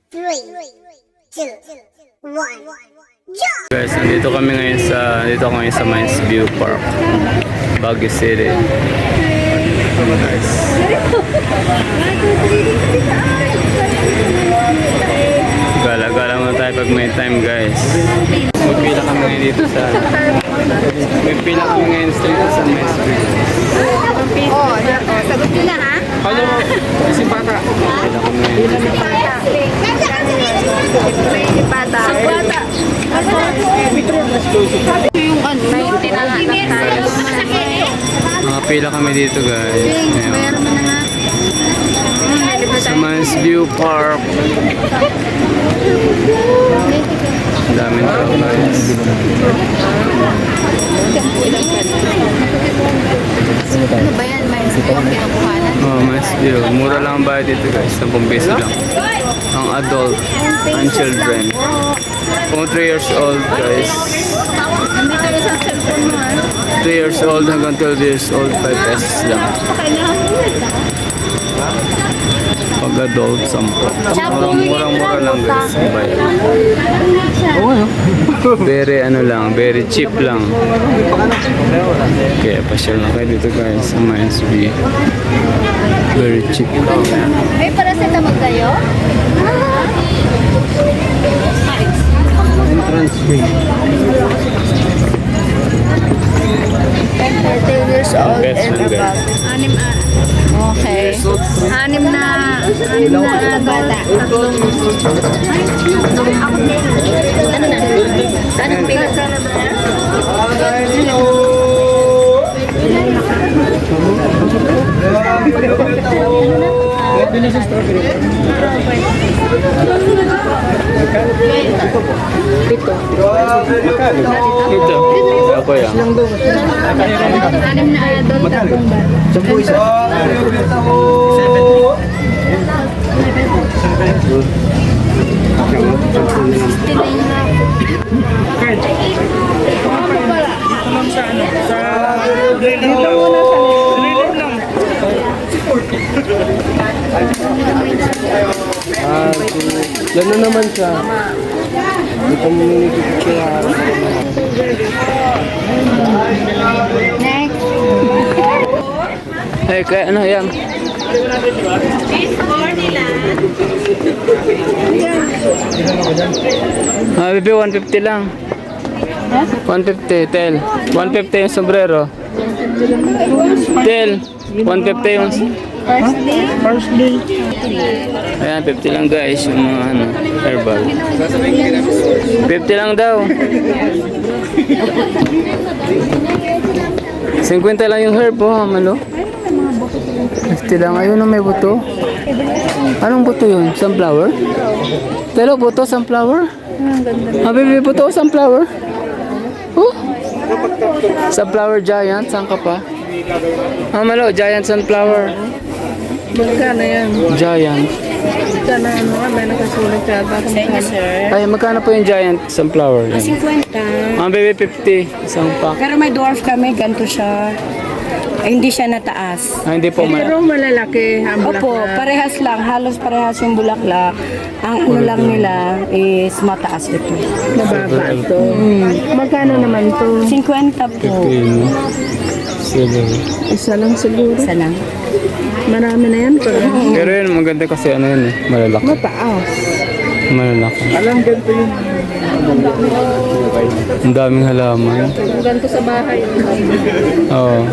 3, 2, 1, jump! Guys, nandito kami ngayon sa Mines View Park, Baguio City. Nice. Gala-gala muna tayo pag may time, guys. Pipila kami ngayon dito sa Mines View. Sagot nyo na, ha? Kaya mo, si Pata. Pipila kami ngayon. Mga pila kami dito, guys. Ayan. Sa Mines View Park. Ang daming tao, guys. Ano ba yan? May kinukuhanan? Oh, Mines View. Mura lang ang bayad dito, guys. 10 peso lang. Ang adult and children. Kung 3 years old, guys. 3 years old hanggang 12 years old, 5 pesos lang. Pag adult, 10. Murang-mura lang, guys. Very very cheap lang. Kaya pasyal na kayo dito, guys, sa Mines View. Very cheap lang. May paracetamol kayo? Entrance fee. 13 years old Best and lang, guys. above. Okay. Anim na bata. Ano na? Anong pila? Ito. Ako yan. Anim na adult akong bata. Gano'n naman siya. Ito mo siya. Next. Hey, kaya ano yan? Bibi, 150 lang. 150, tel. 150 yung sombrero. Tel, 150 yung... Parsley. Ayan, 50 lang, guys, yung mga ano, herbal. 50 lang daw. 50 lang yung herb, oh, malo. 50 lang, ayun, may buto. Anong buto yun? Sunflower? Telo, buto, sunflower? Bibi, buto, sunflower? Oh? Sunflower giant, saan ka pa? Malo, giant sunflower. Magkano yan? Giant. Magkano ano nga, may nakasulat ka ba? Sir. Ay, magkano po yung giant sunflower? 50. Baby, 50. Isang pack. Pero may dwarf kami, ganito siya. Ay, hindi siya nataas. Hindi po Pero malalaki ang bulaklak. Opo, parehas lang. Halos parehas yung bulaklak. Ang ano lang nila is mataas ito. Mababa ito. Magkano naman to? 50 po. 15. Isa lang siguro. Isa lang. Marami na yan. Pero yun, maganda kasi ano yun eh. Malalaki. Mataas. Malalaki. Alam, ganito yun. Ang daming halaman. Ganito sa bahay. Oo.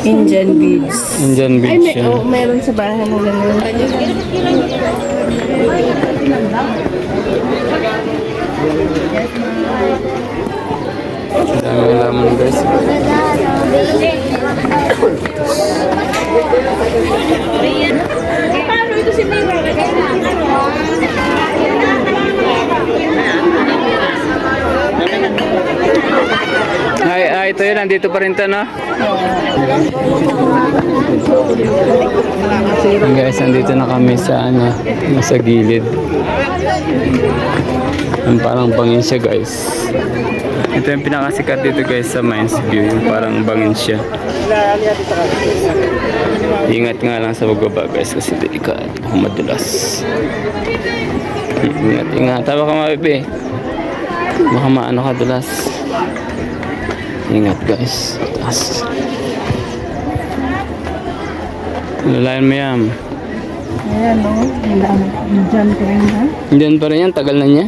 Indian beads. Indian Ay, beach yan. meron sa bahay mo ganun. Ang daming halaman, guys. Paano ito si Mira? Ay, ito yun. Nandito pa rin ito, no? Guys, nandito na kami sa ano, sa gilid. Parang bangin siya, guys. Ito yung pinakasikat dito guys sa Mines View. Yung parang bangin siya. Ingat nga lang sa pagbaba guys kasi delikado. Madulas. Ingat. Tama ka mabibi. Baka maano ka dulas. Ingat guys. Taas. Lalayan mo yan. Ayan, no? Diyan pa rin ha? Diyan pa rin yan. Tagal na niya.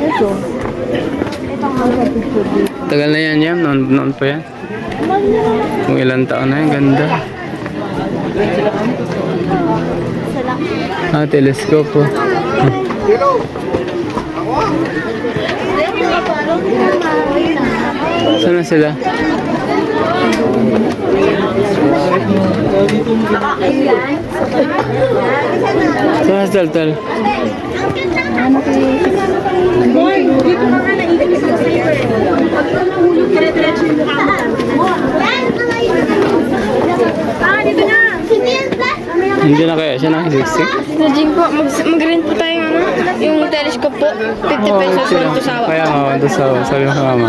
Ito. Tagal na yan yan. Noon pa yan. Kung ilang taon na yan. Ganda. Telescope po. Saan na sila? Saan na tal-tal? Hindi na kaya siya nakisiksik? Najing po, mag-rent po tayo yung telescope po. 50 pesos sila. po sa Kaya nga, wala sa sabi mo kama.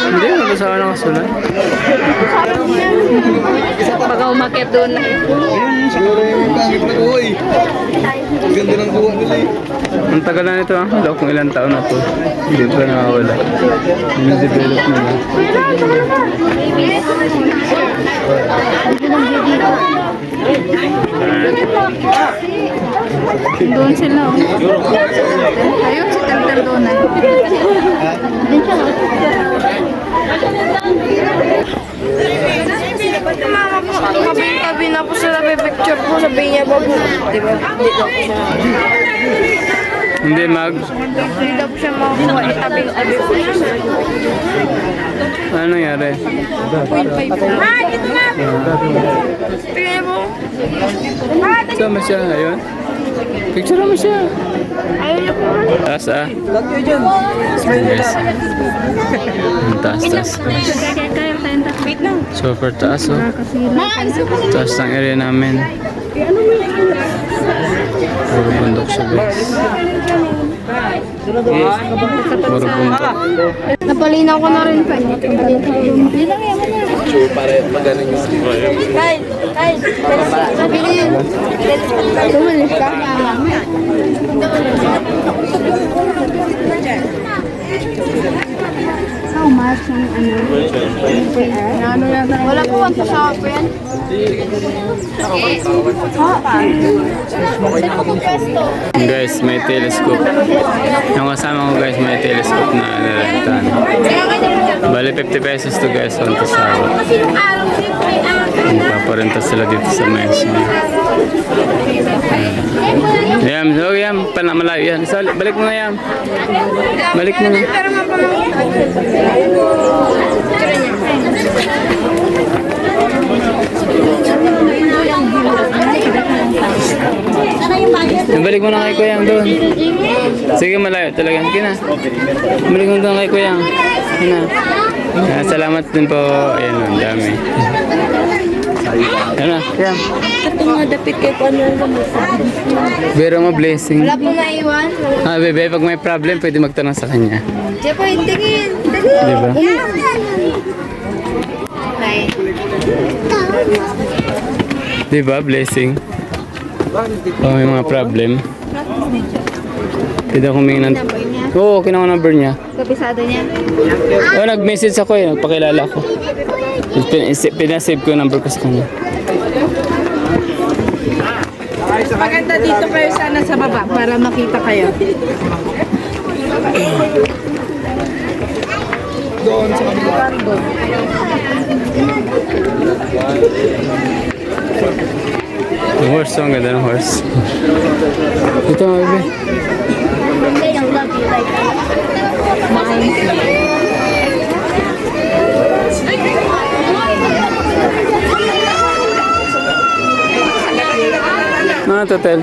Hindi, nagsawa na kasulat. Pagka umakit doon na. Ganda ng buwan nila eh. Ang tagal na nito ah. Wala kung ilang taon na to. Hindi pa nakawala. Nag-develop nila. Doon sila. Ayun, si Tal-Tal doon na. Mama po, tabi na po sila picture po. Sabihin niya po po. Diba? Hindi Hindi daw po siya makakuha. Itabi po siya. Ano nangyari? Dito na! Tingnan po. Sama siya. Ayun. Picture mo siya. Ayaw niya po. Taas ah. Yes. Ang taas. Wait lang. Super taas oh. Taas ng area namin. Puro bundok siya guys. Puro bundok. Napalinaw ko na rin pa. Sabihin. Tumalis ka. How much ang ano? Wala po ang sa yan. Guys, may telescope. Yung kasama ko guys, may telescope na nalalitan. Bali 50 pesos to guys, on to sawa. Paparenta sila dito sa Mines. Yam, so yam, panamalayo yan. Balik mo na yam. Balik mo na. Balik mo na kay Kuyang doon. Sige, malayo talaga. Kina. Balik mo doon kay Kuyang. Kina. Salamat din po. Ayan, ang dami. Ayan na, Kuyang. Ito nga dapit kay Kwan yung Biro mo blessing. Wala po naiwan. Bebe, pag may problem, pwede magtanong sa kanya. Diya po, tingin. Diba? Diba, blessing? Oh, may mga problem. Pwede ako humingi ng... Oo, kinuha ko number niya. Kapisado niya. Oh, nag-message ako eh, nagpakilala ko. Pinasave ko yung number ko sa kanya. Maganda dito kayo sana sa baba para makita kayo. Doon sa kabila. Yung horse, ang ganda ng horse. Ito mga bebe. Mga total.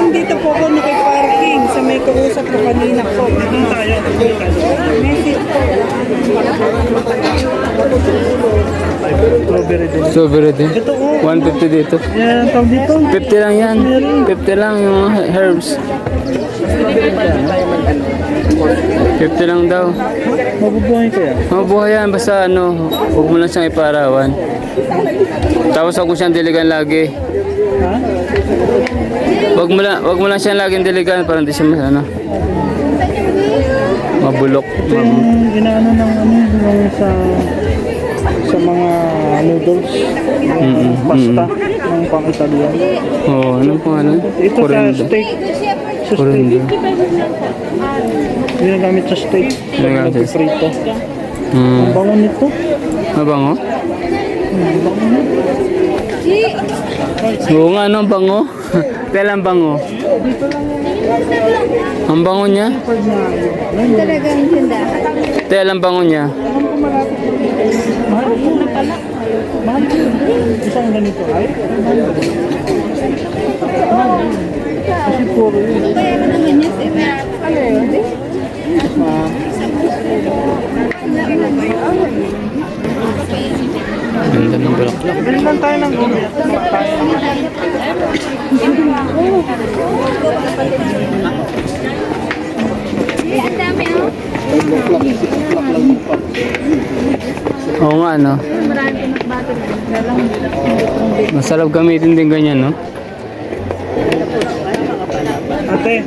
Dito po ako nakiparking sa may kausap kanina po. Strawberry din. 150 dito. Yan, tawag dito. 50 lang yan. 50 lang yung mga herbs. 50 lang daw. Mabubuhay kaya? Mabuhay yan, basta ano, huwag mo lang siyang ipaarawan. Tapos huwag mo siyang diligan lagi. Ha? Huwag mo lang siyang laging diligan para hindi siya ano, mabulok. Ito yung inaano ng ano, yung sa mga noodles, pasta, ng pang-Italian. Oo, anong pangalan? Ito sa Corenda. steak. Sa steak. Corenda. Ginagamit sa steak. Ginagamit sa steak. Prito. Hmm. Ang bango nito. Mabango? Oo nga, ano, ang bango? Kailan bango? Ang bango niya? Talagang ganda. Kailan bango niya? Mahal. Isang ganito ay. Kasi puro yun. Ganda ng bulaklak. Bili lang tayo ng gulay. Oo nga, no? Masarap gamitin din ganyan, no? Ate,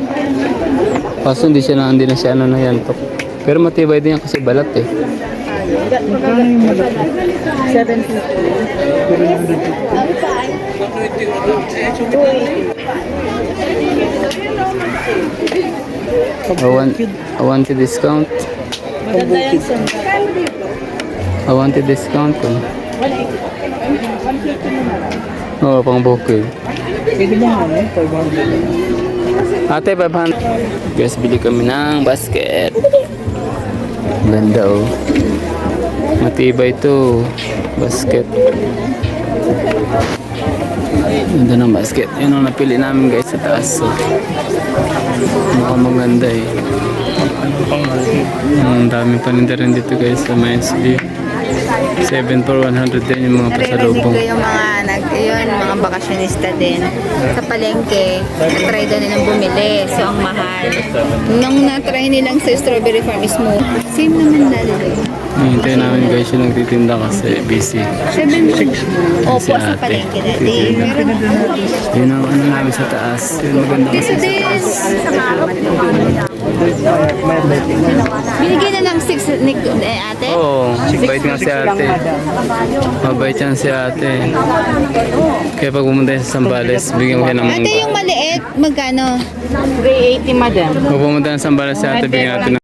Kaso hindi na siya ano na yan to. Pero matibay din yan kasi balat eh. magkano yung malaki? 750. I want to discount. Maganda yan sa I want to discount ko. Oo, pang bukid. Pwede ba nga 500? Ate, 500. Guys, bili kami ng basket. Ganda oh. Matibay to. Basket. Ganda ng basket. Yun ang napili namin guys sa taas. So, mukhang maganda eh. Ang dami paninda rin dito guys sa MSB. 7 for 100 din yung mga pasalubong. Naririnig ko yung mga bakasyonista din. Sa palengke, na-try daw nilang bumili. So, ang mahal. Nung na-try nilang sa strawberry farm is mo, same naman lalo din. Hintayin namin guys yung nagtitinda kasi busy. 7. Opo, sa palengke dati. Yun ang ano namin sa taas. Yun maganda kasi sa taas. Binigyan na ng 6 ni ate? Oo, mabait nga si ate. Mabait yan si ate. Kaya pag pumunta sa Sambales, bigyan ko siya ng Ate, mangga. yung maliit, magkano? 380 madam. Pag pumunta sa Sambales si ate, bigyan natin ng